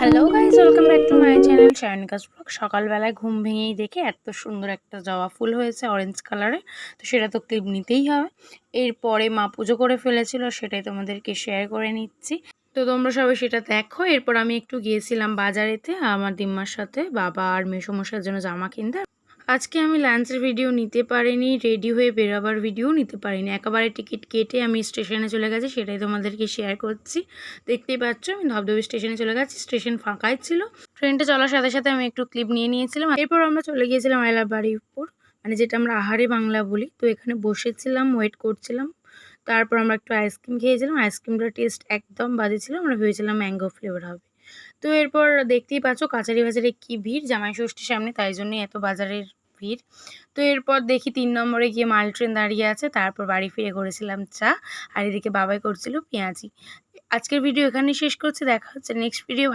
Hello guys, welcome back to my channel শায়নিকাস blog. সকালবেলায় ঘুম ভেঙেই দেখে এত সুন্দর একটা জবা ফুল হয়েছে অরেঞ্জ কালারে, তো সেটা তো ক্লিপ নিতেই হবে। এরপরে মা পুজো করে ফেলেছিল, সেটাই তোমাদেরকে শেয়ার করে নিচ্ছি। তো তোমরা সবাই সেটা দেখো। এরপর আমি একটু গিয়েছিলাম বাজারেতে আমার দিম্মার সাথে, বাবা আর মেসোমশাইয়ের জন্য জামা কিনতে। আজকে আমি লাঞ্চের ভিডিও নিতে পারিনি, রেডি হয়ে বেরোবার ভিডিও নিতে পারিনি। একেবারে টিকিট কেটে আমি স্টেশনে চলে গেছি, সেটাই তোমাদেরকে শেয়ার করছি। দেখতেই পাচ্ছ আমি ধবধবে স্টেশনে চলে গেছি, স্টেশন ফাঁকাই ছিল। ট্রেনটা চলার সাথে সাথে আমি একটু ক্লিপ নিয়ে নিয়েছিলাম। এরপর আমরা চলে গিয়েছিলাম আইলাবাড়িপুর, মানে যেটা আমরা আহারে বাংলা বলি। তো এখানে বসেছিলাম, ওয়েট করছিলাম। তারপর আমরা একটু আইসক্রিম খেয়েছিলাম। আইসক্রিমটার টেস্ট একদম বাজে ছিল, আমরা ভেবেছিলাম ম্যাঙ্গো ফ্লেভার হবে। তো এরপর দেখতেই পাচ্ছ কাচারি বাজারে কি ভিড়, জামাই ষষ্ঠীর সামনে, তাই জন্যই এত বাজারের ভিড়। তো এরপর দেখি ৩ নম্বরে গিয়ে মাল ট্রেন দাঁড়িয়ে আছে। তারপর বাড়ি ফিরে করেছিলাম চা, আর এদিকে বাবাই করছিল পেঁয়াজি। আজকের ভিডিও এখানেই শেষ করছি, দেখা হচ্ছে নেক্সট ভিডিও।